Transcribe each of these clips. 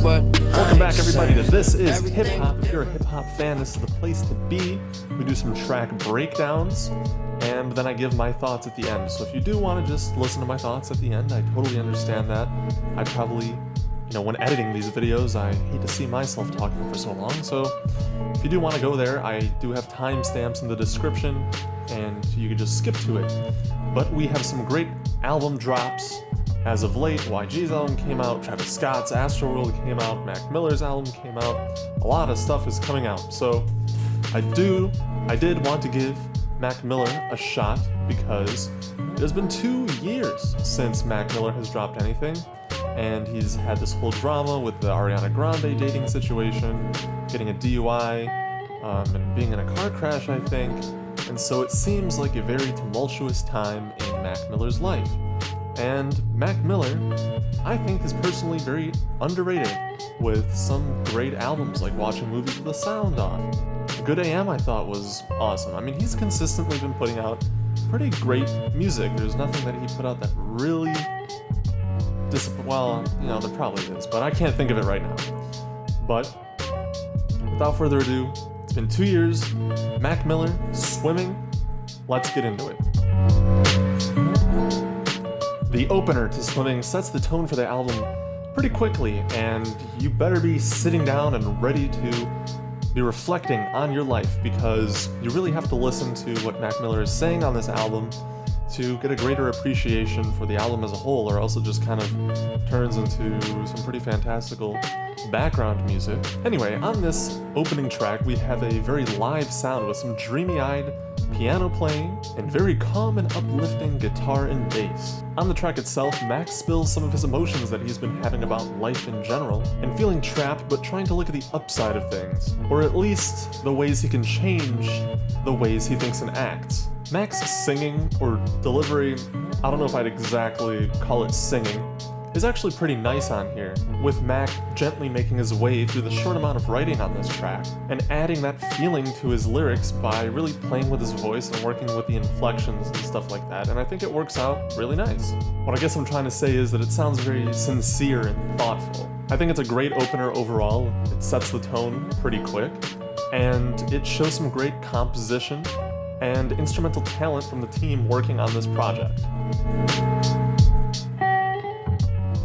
but Welcome back, everybody, to This Is Hip Hop. If you're a hip hop fan, this is the place to be. We do some track breakdowns, and then I give my thoughts at the end. So if you do want to just listen to my thoughts at the end, I totally understand that. I probably, when editing these videos, I hate to see myself talking for so long. So if you do want to go there, I do have timestamps in the description, and you can just skip to it. But we have some great album drops. As of late, YG's album came out, Travis Scott's Astroworld came out, Mac Miller's album came out. A lot of stuff is coming out. So I did want to give Mac Miller a shot because it has been 2 years since Mac Miller has dropped anything. And he's had this whole drama with the Ariana Grande dating situation, getting a DUI, and being in a car crash, I think. And so it seems like a very tumultuous time in Mac Miller's life. And Mac Miller, I think, is personally very underrated with some great albums like Watching Movies with the Sound Off. Good AM, I thought, was awesome. I mean, he's consistently been putting out pretty great music. There's nothing that he put out that really there probably is, but I can't think of it right now. But without further ado, it's been 2 years. Mac Miller, Swimming. Let's get into it. The opener to Swimming sets the tone for the album pretty quickly, and you better be sitting down and ready to be reflecting on your life, because you really have to listen to what Mac Miller is saying on this album to get a greater appreciation for the album as a whole, or else it just kind of turns into some pretty fantastical background music. Anyway, on this opening track, we have a very live sound with some dreamy-eyed piano playing and very calm and uplifting guitar and bass. On the track itself, Max spills some of his emotions that he's been having about life in general, and feeling trapped but trying to look at the upside of things, or at least the ways he can change the ways he thinks and acts. Mac's singing, or delivery, I don't know if I'd exactly call it singing, is actually pretty nice on here, with Mac gently making his way through the short amount of writing on this track, and adding that feeling to his lyrics by really playing with his voice and working with the inflections and stuff like that, and I think it works out really nice. What I guess I'm trying to say is that it sounds very sincere and thoughtful. I think it's a great opener overall. It sets the tone pretty quick, and it shows some great composition and instrumental talent from the team working on this project.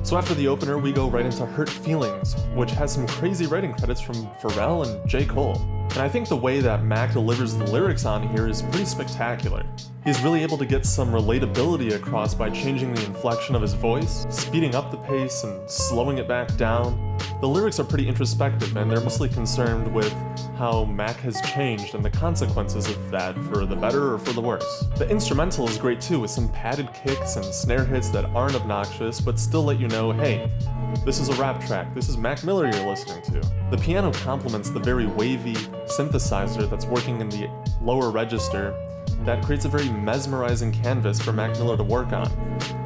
So after the opener, we go right into Hurt Feelings, which has some crazy writing credits from Pharrell and J. Cole. And I think the way that Mac delivers the lyrics on here is pretty spectacular. He's really able to get some relatability across by changing the inflection of his voice, speeding up the pace and slowing it back down. The lyrics are pretty introspective, and they're mostly concerned with how Mac has changed and the consequences of that, for the better or for the worse. The instrumental is great too, with some padded kicks and snare hits that aren't obnoxious, but still let you know, hey, this is a rap track, this is Mac Miller you're listening to. The piano complements the very wavy synthesizer that's working in the lower register that creates a very mesmerizing canvas for Mac Miller to work on.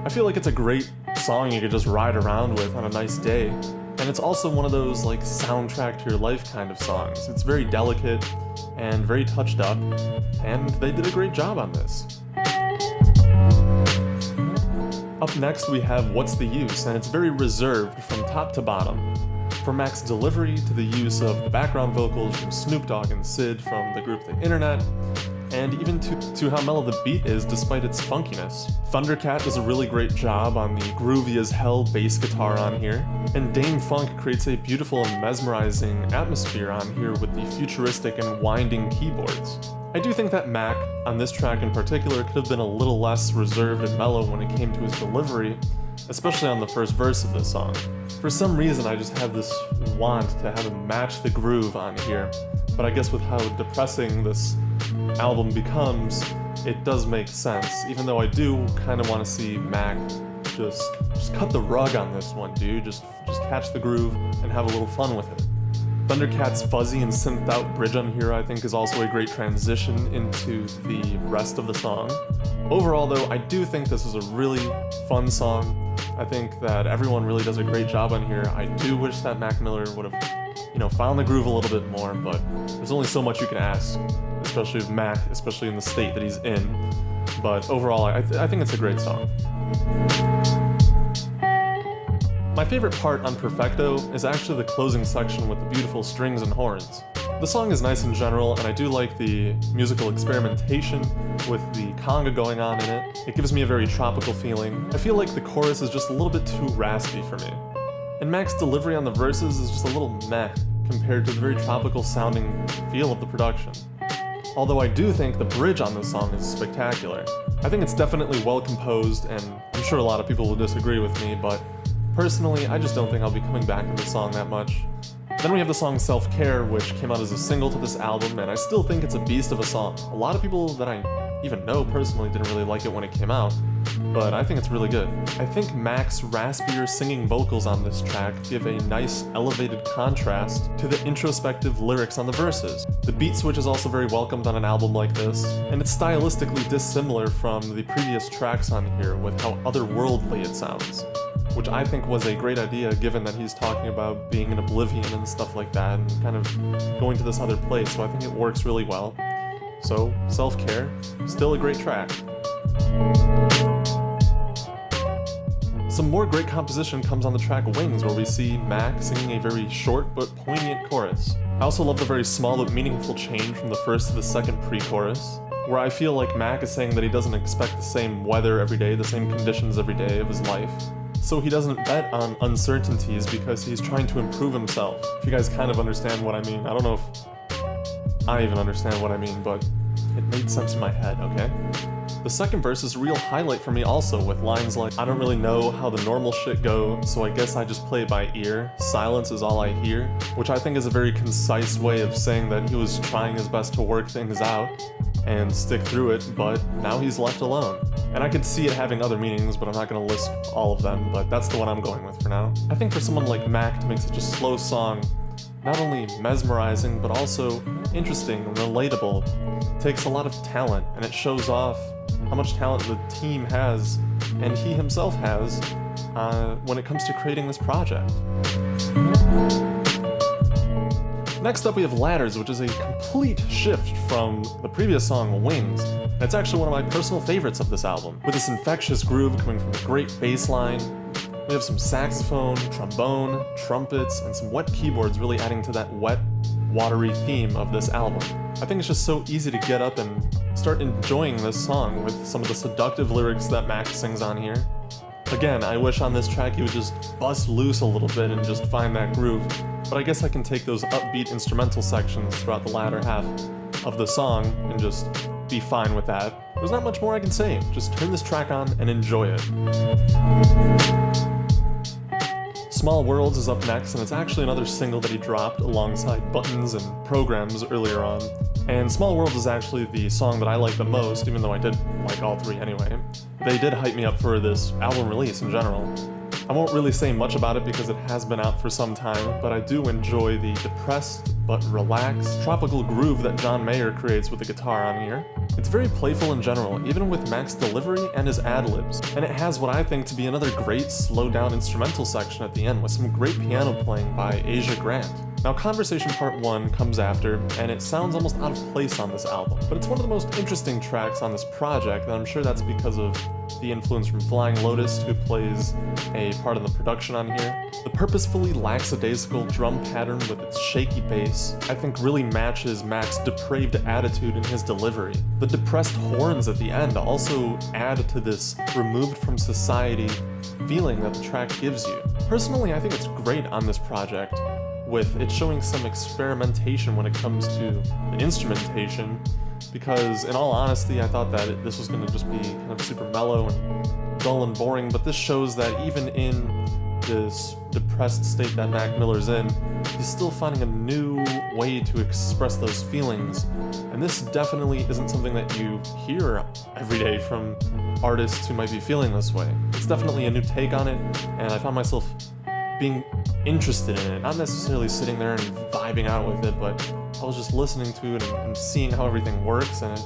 I feel like it's a great song you could just ride around with on a nice day, and it's also one of those like soundtrack to your life kind of songs. It's very delicate and very touched up, and they did a great job on this. Up next we have What's the Use, and it's very reserved from top to bottom. From Mac's delivery to the use of the background vocals from Snoop Dogg and Sid from the group The Internet, and even to how mellow the beat is despite its funkiness. Thundercat does a really great job on the groovy as hell bass guitar on here, and Dame Funk creates a beautiful and mesmerizing atmosphere on here with the futuristic and winding keyboards. I do think that Mac, on this track in particular, could have been a little less reserved and mellow when it came to his delivery, especially on the first verse of this song. For some reason, I just have this want to have him match the groove on here, but I guess with how depressing this album becomes, it does make sense, even though I do kind of want to see Mac just cut the rug on this one, dude. Just catch the groove and have a little fun with it. Thundercat's fuzzy and synthed out bridge on here I think is also a great transition into the rest of the song. Overall though, I do think this is a really fun song. I think that everyone really does a great job on here. I do wish that Mac Miller would have, found the groove a little bit more, but there's only so much you can ask, especially with Mac, especially in the state that he's in. But overall, I think it's a great song. My My favorite part on Perfecto is actually the closing section with the beautiful strings and horns. The song is nice in general, and I do like the musical experimentation with the conga going on in it. It gives me a very tropical feeling. I feel like the chorus is just a little bit too raspy for me. And Mac's delivery on the verses is just a little meh compared to the very tropical sounding feel of the production. Although I do think the bridge on this song is spectacular. I think it's definitely well composed, and I'm sure a lot of people will disagree with me, but personally, I just don't think I'll be coming back to this song that much. Then we have the song Self-Care, which came out as a single to this album, and I still think it's a beast of a song. A lot of people that I even know personally didn't really like it when it came out, but I think it's really good. I think Mac's raspier singing vocals on this track give a nice elevated contrast to the introspective lyrics on the verses. The beat switch is also very welcomed on an album like this, and it's stylistically dissimilar from the previous tracks on here with how otherworldly it sounds, which I think was a great idea given that he's talking about being in oblivion and stuff like that and kind of going to this other place, so I think it works really well. So, Self-Care, still a great track. Some more great composition comes on the track Wings, where we see Mac singing a very short but poignant chorus. I also love the very small but meaningful change from the first to the second pre-chorus, where I feel like Mac is saying that he doesn't expect the same weather every day, the same conditions every day of his life. So he doesn't bet on uncertainties because he's trying to improve himself. If you guys kind of understand what I mean. I don't know if I even understand what I mean, but it made sense in my head, okay? The second verse is a real highlight for me also, with lines like, I don't really know how the normal shit go, so I guess I just play it by ear. Silence is all I hear, which I think is a very concise way of saying that he was trying his best to work things out and stick through it, but now he's left alone. And I could see it having other meanings, but I'm not gonna list all of them, but that's the one I'm going with for now. I think for someone like Mac to make such a slow song not only mesmerizing, but also interesting and relatable, takes a lot of talent, and it shows off how much talent the team has, and he himself has, when it comes to creating this project. Next up we have Ladders, which is a complete shift from the previous song, Wings. And it's actually one of my personal favorites of this album, with this infectious groove coming from a great bass line. We have some saxophone, trombone, trumpets, and some wet keyboards really adding to that wet, watery theme of this album. I think it's just so easy to get up and start enjoying this song with some of the seductive lyrics that Mac sings on here. Again, I wish on this track he would just bust loose a little bit and just find that groove, but I guess I can take those upbeat instrumental sections throughout the latter half of the song and just be fine with that. There's not much more I can say, just turn this track on and enjoy it. Small Worlds is up next, and it's actually another single that he dropped alongside Buttons and Programs earlier on. And Small Worlds is actually the song that I like the most, even though I did like all three anyway. They did hype me up for this album release in general. I won't really say much about it because it has been out for some time, but I do enjoy the depressed but relaxed tropical groove that John Mayer creates with the guitar on here. It's very playful in general, even with Mac's delivery and his ad-libs, and it has what I think to be another great slowed-down instrumental section at the end with some great piano playing by Asia Grant. Now, Conversation Part 1 comes after, and it sounds almost out of place on this album, but it's one of the most interesting tracks on this project, and I'm sure that's because of the influence from Flying Lotus, who plays a part of the production on here. The purposefully lackadaisical drum pattern with its shaky bass, I think really matches Mac's depraved attitude in his delivery. The depressed horns at the end also add to this removed from society feeling that the track gives you. Personally, I think it's great on this project, with it showing some experimentation when it comes to the instrumentation, because in all honesty, I thought that this was going to just be kind of super mellow and dull and boring, but this shows that even in this depressed state that Mac Miller's in, he's still finding a new way to express those feelings, and this definitely isn't something that you hear every day from artists who might be feeling this way. It's definitely a new take on it, and I found myself being interested in it, not necessarily sitting there and vibing out with it, but I was just listening to it and seeing how everything works, and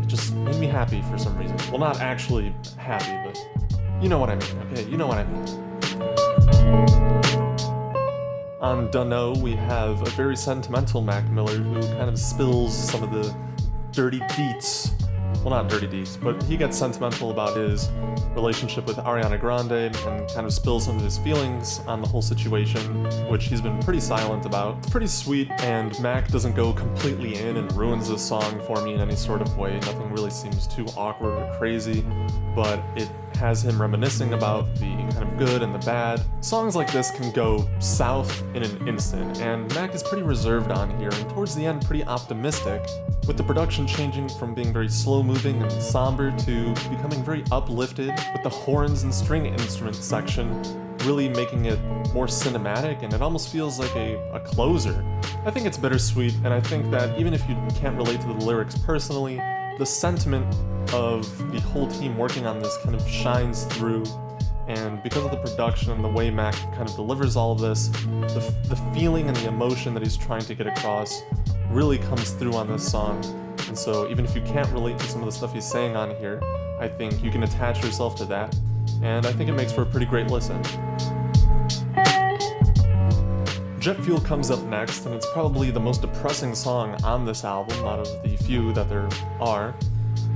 it just made me happy for some reason. Well, not actually happy, but you know what I mean, okay? You know what I mean. On Dunno, we have a very sentimental Mac Miller who kind of spills some of the dirty beats well, not dirty deeds, but he gets sentimental about his relationship with Ariana Grande and kind of spills some of his feelings on the whole situation, which he's been pretty silent about. It's pretty sweet, and Mac doesn't go completely in and ruins this song for me in any sort of way. Nothing really seems too awkward or crazy, but it has him reminiscing about the kind of good and the bad. Songs like this can go south in an instant, and Mac is pretty reserved on here, and towards the end pretty optimistic, with the production changing from being very slow-moving and somber to becoming very uplifted, with the horns and string instrument section really making it more cinematic, and it almost feels like a closer. I think it's bittersweet, and I think that even if you can't relate to the lyrics personally, the sentiment of the whole team working on this kind of shines through, and because of the production and the way Mac kind of delivers all of this, the feeling and the emotion that he's trying to get across really comes through on this song. And so even if you can't relate to some of the stuff he's saying on here, I think you can attach yourself to that, and I think it makes for a pretty great listen. Jet Fuel comes up next, and it's probably the most depressing song on this album out of the few that there are,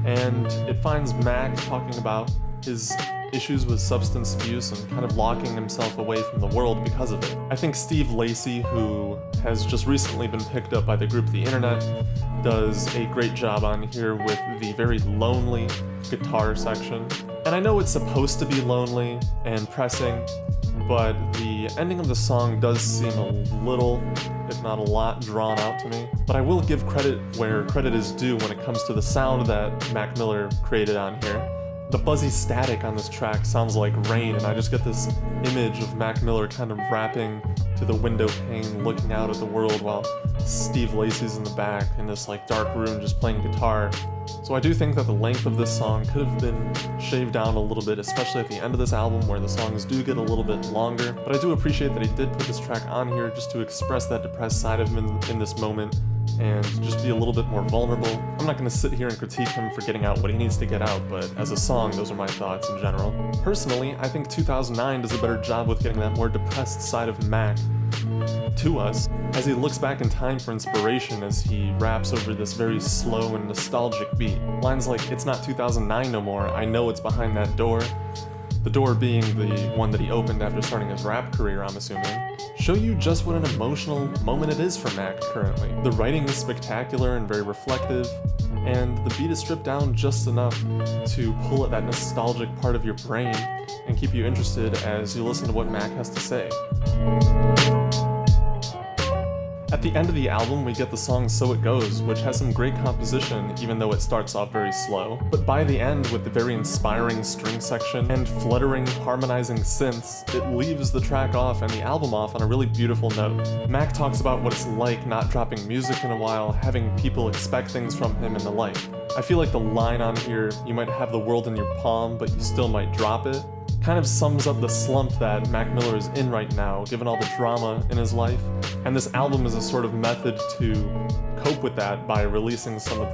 and it finds Mac talking about his issues with substance abuse and kind of locking himself away from the world because of it. I think Steve Lacy, who has just recently been picked up by the group The Internet, does a great job on here with the very lonely guitar section. And I know it's supposed to be lonely and pressing, but the ending of the song does seem a little, if not a lot, drawn out to me. But I will give credit where credit is due when it comes to the sound that Mac Miller created on here. The buzzy static on this track sounds like rain, and I just get this image of Mac Miller kind of rapping to the window pane, looking out at the world while Steve Lacy's in the back in this like dark room just playing guitar. So I do think that the length of this song could have been shaved down a little bit, especially at the end of this album where the songs do get a little bit longer. But I do appreciate that he did put this track on here just to express that depressed side of him in this moment and just be a little bit more vulnerable. I'm not going to sit here and critique him for getting out what he needs to get out, but as a song, those are my thoughts in general. Personally, I think 2009 does a better job with getting that more depressed side of Mac to us, as he looks back in time for inspiration as he raps over this very slow and nostalgic beat. Lines like, "It's not 2009 no more, I know it's behind that door," the door being the one that he opened after starting his rap career, I'm assuming, show you just what an emotional moment it is for Mac currently. The writing is spectacular and very reflective, and the beat is stripped down just enough to pull at that nostalgic part of your brain and keep you interested as you listen to what Mac has to say. At the end of the album, we get the song So It Goes, which has some great composition even though it starts off very slow. But by the end, with the very inspiring string section and fluttering, harmonizing synths, it leaves the track off and the album off on a really beautiful note. Mac talks about what it's like not dropping music in a while, having people expect things from him and the like. I feel like the line on here, "You might have the world in your palm, but you still might drop it," kind of sums up the slump that Mac Miller is in right now, given all the drama in his life. And this album is a sort of method to cope with that by releasing some of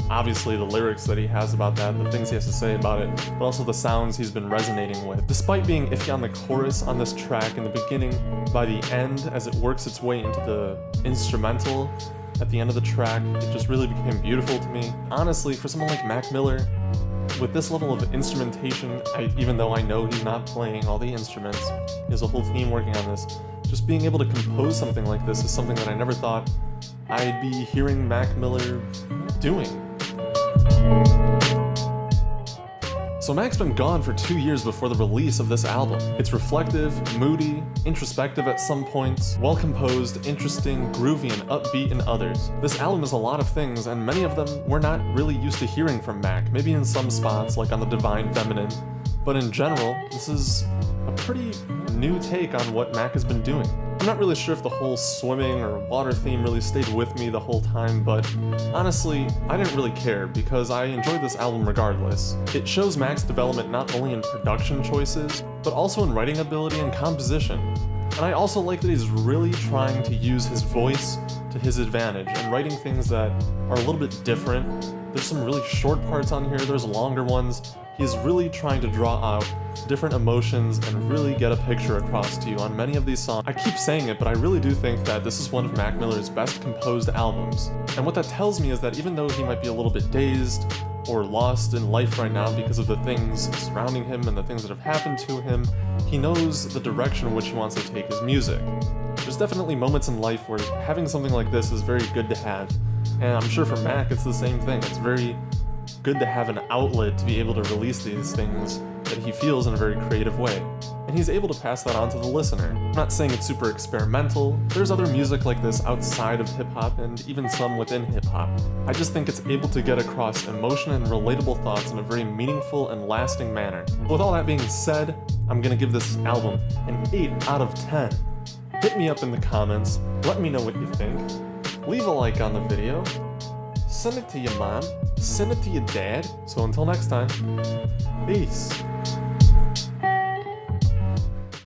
obviously the lyrics that he has about that, the things he has to say about it, but also the sounds he's been resonating with. Despite being iffy on the chorus on this track in the beginning, by the end, as it works its way into the instrumental at the end of the track, it just really became beautiful to me. Honestly, for someone like Mac Miller, with this level of instrumentation, even though I know he's not playing all the instruments, there's a whole team working on this, just being able to compose something like this is something that I never thought I'd be hearing Mac Miller doing. So Mac's been gone for 2 years before the release of this album. It's reflective, moody, introspective at some points, well-composed, interesting, groovy, and upbeat in others. This album is a lot of things, and many of them we're not really used to hearing from Mac, maybe in some spots, like on the Divine Feminine, but in general, this is a pretty new take on what Mac has been doing. I'm not really sure if the whole swimming or water theme really stayed with me the whole time, but honestly, I didn't really care because I enjoyed this album regardless. It shows Mac's development not only in production choices, but also in writing ability and composition. And I also like that he's really trying to use his voice to his advantage and writing things that are a little bit different. There's some really short parts on here, there's longer ones. He's really trying to draw out different emotions and really get a picture across to you on many of these songs. I keep saying it, but I really do think that this is one of Mac Miller's best composed albums. And what that tells me is that even though he might be a little bit dazed, or lost in life right now because of the things surrounding him and the things that have happened to him, he knows the direction in which he wants to take his music. There's definitely moments in life where having something like this is very good to have, and I'm sure for Mac it's the same thing. It's very good to have an outlet to be able to release these things that he feels in a very creative way, and he's able to pass that on to the listener. I'm not saying it's super experimental. There's other music like this outside of hip-hop and even some within hip-hop. I just think it's able to get across emotion and relatable thoughts in a very meaningful and lasting manner. With all that being said, I'm gonna give this album an 8 out of 10. Hit me up in the comments, let me know what you think, leave a like on the video, send it to your mom, send it to your dad. So until next time, peace.